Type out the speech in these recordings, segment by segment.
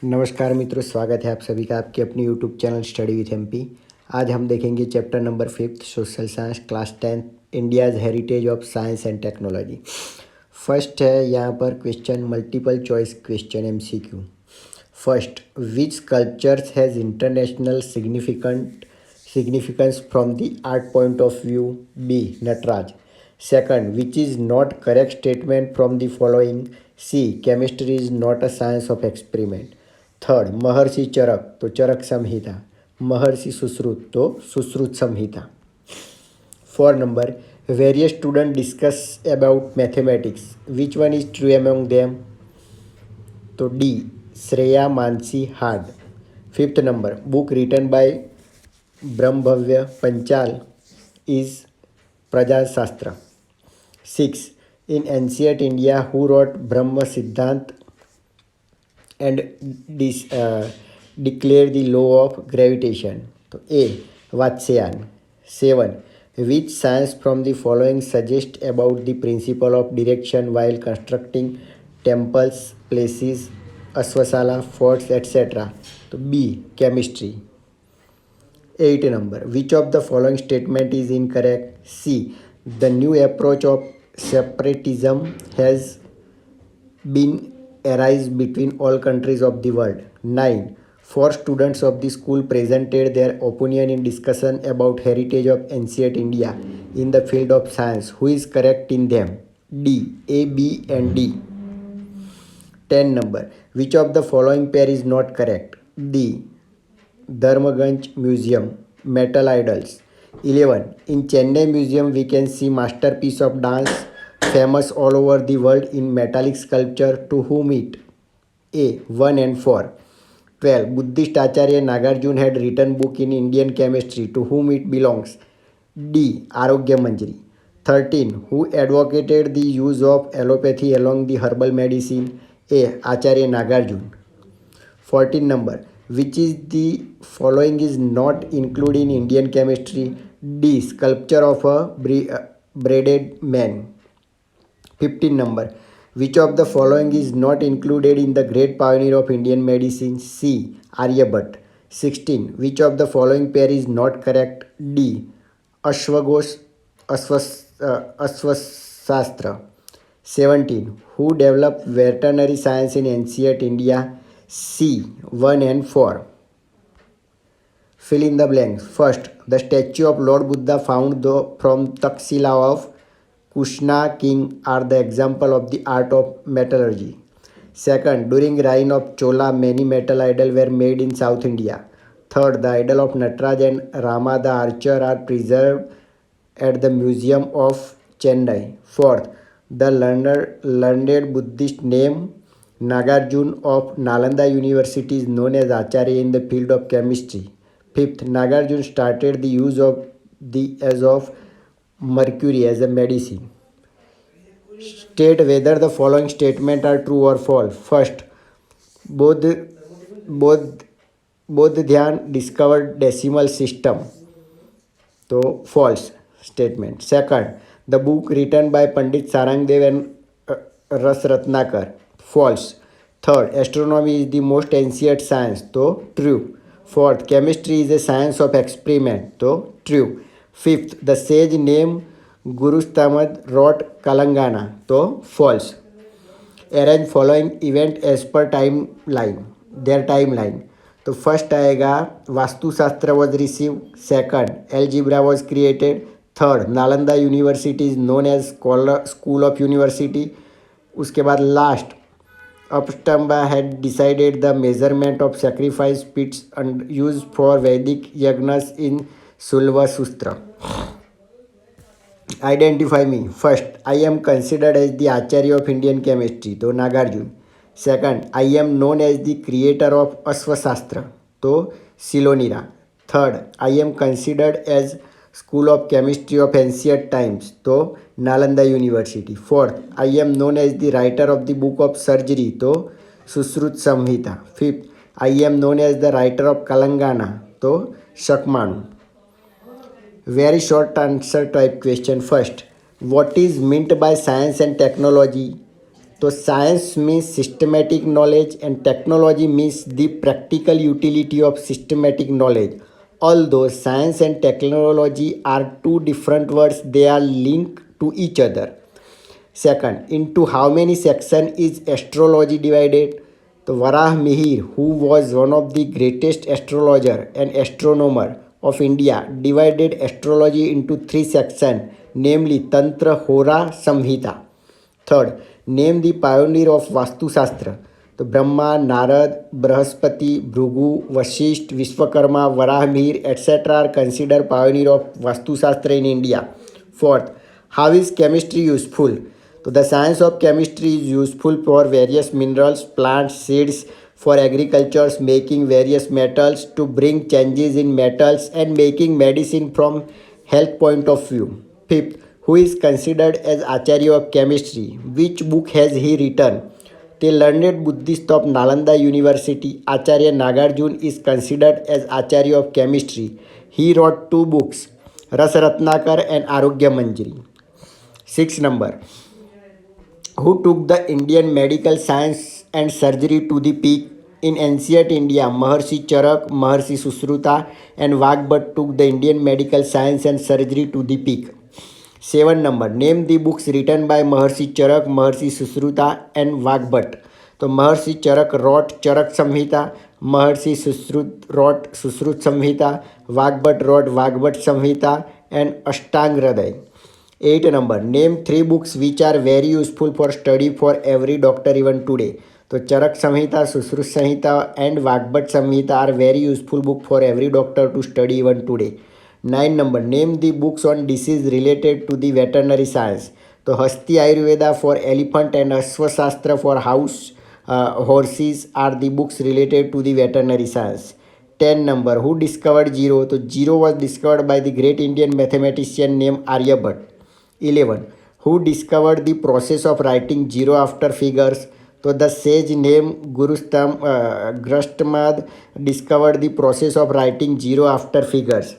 नमस्कार मित्रों, स्वागत है आप सभी का आपके अपने YouTube channel study with MP. आज हम देखेंगे chapter number 5 social science class 10 India's heritage of science and technology. First है यहाँ पर question, multiple choice question MCQ. First, which sculptures has international significance from the art point of view? B. Nataraj. Second, which is not correct statement from the following? C. Chemistry is not a science of experiment. Third, महर्षि चरक तो चरक संहिता, महर्षि सुश्रुत तो Sushruta Samhita. Four number, various student discuss about mathematics, which one is true among them? तो D, Shreya Mansi hard. Fifth number, book written by ब्रह्मभव्य Panchal is Prajashastra. Six, in ancient India who wrote Brahma Siddhanta and declare the law of gravitation? तो A. Vatsyayan. 7. Which science from the following suggest about the principle of direction while constructing temples, places, ashwasala, forts, etc.? तो B. Chemistry. 8 number, which of the following statement is incorrect? C. The new approach of separatism has been arise between all countries of the world. 9. Four students of the school presented their opinion in discussion about heritage of ancient India in the field of science. Who is correct in them? D. A, B and D. 10 number, which of the following pair is not correct? D. Dharmaganj Museum, metal idols. 11. In Chennai Museum we can see masterpiece of dance famous all over the world in metallic sculpture. To whom it? A. 1 and 4. 12. Buddhist Acharya Nagarjuna had written book in Indian chemistry. To whom it belongs? D. Arogya Manjari. 13. Who advocated the use of allopathy along the herbal medicine? A. Acharya Nagarjuna. 14 number, which is the following is not included in Indian chemistry? D. Sculpture of a braided man. 15 number, which of the following is not included in the great pioneer of Indian medicine? C. Aryabhatta. 16. Which of the following pair is not correct? D. Ashwaghosh Ashwasastra. 17. Who developed veterinary science in ancient India? C. 1 and 4. Fill in the blanks. First, the statue of Lord Buddha found from Taxila of Kushna king are the example of the art of metallurgy. Second, during reign of Chola, many metal idols were made in South India. Third, the idol of Nataraj and Rama the archer are preserved at the Museum of Chennai. Fourth, the learned Buddhist name Nagarjuna of Nalanda University is known as Acharya in the field of chemistry. Fifth, Nagarjuna started the use of of mercury as a medicine. State whether the following statement are true or false. First, Bodhdhyan discovered decimal system. So false statement. Second, the book written by Pandit Sarangdev and Ras Ratnakar. False. Third, astronomy is the most ancient science. So true. Fourth, chemistry is a science of experiment. So true. Fifth, the sage named Gurustamad wrote Kalangana. So false. Arrange following event as per timeline. Their timeline. तो first आएगा Vastushastra was receive. Second, algebra was created. Third, Nalanda university is known as school of university. उसके बाद last, Apastamba had decided the measurement of sacrifice pits and use for Vedic यज्ञस in Shulvasutra. Identify me. First, I am considered as the acharya of Indian chemistry. तो Nagarjuna. Second, I am known as the creator of Ashvashastra. तो सिलोनिरा. Third, I am considered as school of chemistry of ancient times. तो Nalanda university. Fourth, I am known as the writer of the book of surgery. तो Sushruta Samhita. Fifth, I am known as the writer of कलंगाना. तो शकमाणु. Very short answer type question. First, what is meant by science and technology? तो science means systematic knowledge and technology means the practical utility of systematic knowledge. Although science and technology are two different words, they are linked to each other. Second, into how many sections is astrology divided? So Varah Mihir, who was one of the greatest astrologer and astronomer of India, divided astrology into three sections, namely Tantra, Hora, Samhita. Third, name the pioneer of Vastu Shastra. तो Brahma, Narada, Brihaspati, Bhrigu, Vashishtha, Vishwakarma, Varahamihira etcetera are consider pioneer of Vastushastra in India. Fourth, how is chemistry useful? So the science of chemistry is useful for various minerals, plants, seeds, for agriculture, making various metals, to bring changes in metals and making medicine from health point of view. Fifth, who is considered as Acharya of chemistry? Which book has he written? The learned Buddhist of Nalanda University, Acharya Nagarjuna, is considered as Acharya of chemistry. He wrote two books, Rasratnakar and Arogya Manjari. Sixth number, who took the Indian medical science and surgery to the peak? In ancient India, Maharshi Charak, Maharshi Susruta, and Vagbhat took the Indian medical science and surgery to the peak. 7 number, name the books written by Maharshi Charak, Maharshi Susruta, and Vagbhat. So Maharshi Charak wrote Charak Samhita, Maharshi Susrut wrote Susrut Samhita, Vagbhat wrote Vagbhat Samhita, and Ashtang Hriday. 8 number, name three books which are very useful for study for every doctor even today. So Charak Samhita, Susrut Samhita, and Vagbhat Samhita are very useful book for every doctor to study even today. 9 number, name the books on disease related to the veterinary science. So Hasti Ayurveda for elephant and Ashwa Shastra for house horses are the books related to the veterinary science. 10 number, who discovered zero? So zero was discovered by the great Indian mathematician named Aryabhat. 11, who discovered the process of writing zero after figures? So the sage named Grastmad discovered the process of writing zero after figures.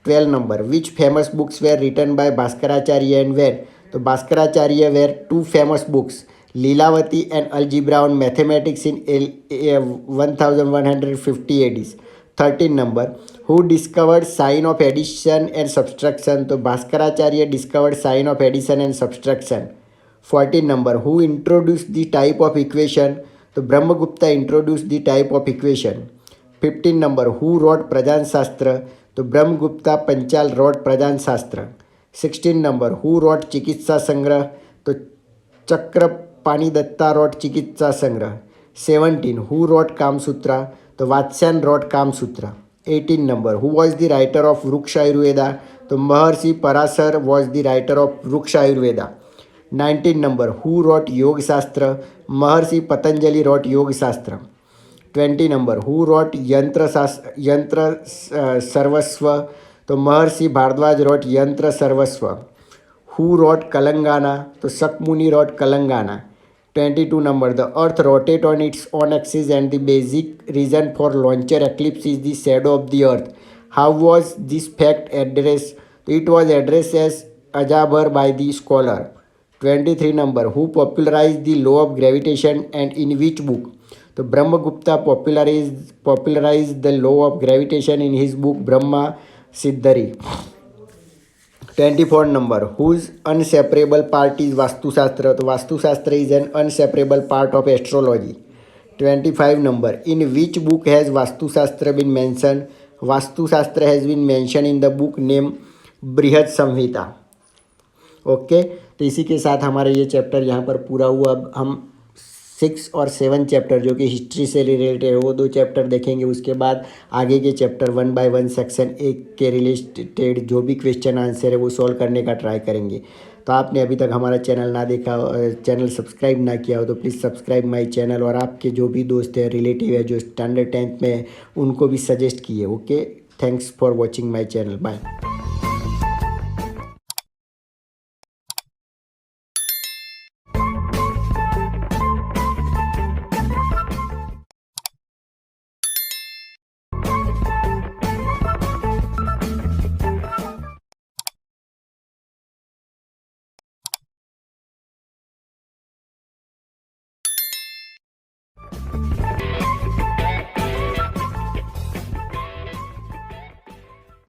12 number, which famous books were written by Bhaskaracharya and when? So Bhaskaracharya were two famous books, Leelavati and Algebra on Mathematics in 1150 AD. 13 number, who discovered sign of addition and subtraction? So Bhaskaracharya discovered sign of addition and subtraction. 14 number, who introduced the type of equation? So Brahmagupta introduced the type of equation. 15 number, who wrote Prajan Shastra? तो Brahmagupta Panchal wrote प्रधान शास्त्र. 16 number, who wrote चिकित्सा संग्रह? तो Chakrapani Dutta wrote चिकित्सा संग्रह. 17, who wrote Kamasutra? तो Vatsyayana wrote Kamasutra. 18 number, who was the writer of वृक्ष आयुर्वेदा? तो महर्षि Parashar was the writer of वृक्ष आयुर्वेदा. 19 नंबर, who wrote योग शास्त्र? महर्षि पतंजलि wrote योग शास्त्र. 20 number, who wrote Yantra Sarvasva? तो महर्षि Bhardwaj wrote Yantra Sarvasva. Who wrote Kalangana? तो Sakmuni wrote Kalangana. 22 number, the earth rotates on its own axis and the basic reason for lunar eclipse is the shadow of the earth. How was this fact addressed? It was addressed as Ajabhar by the scholar. 23 number, who popularized the law of gravitation and in which book? तो Brahmagupta popularized the law of gravitation in his book Brahma Siddhari. 24 number, whose unseparable part is Vastu Shastra? तो Vastu Shastra is an unseparable part of astrology. 25 number, in which book has Vastu Shastra been mentioned? Vastu Shastra has been mentioned in the book named बृहद संहिता. Okay, तो इसी के साथ हमारा ये chapter यहाँ पर पूरा हुआ. अब हम 6 और 7 चैप्टर जो कि हिस्ट्री से रिलेटेड है वो 2 चैप्टर देखेंगे. उसके बाद आगे के चैप्टर 1 बाय 1 सेक्शन 1 के रिलेटेड जो भी क्वेश्चन आंसर है वो सॉल्व करने का ट्राई करेंगे. तो आपने अभी तक हमारा चैनल ना देखा, चैनल सब्सक्राइब ना किया हो तो प्लीज़ सब्सक्राइब माय चैनल. और आपके जो भी दोस्त हैं, रिलेटिव है जो स्टैंडर्ड 10th में है, उनको भी सजेस्ट किए. Okay, thanks for watching my channel. Bye.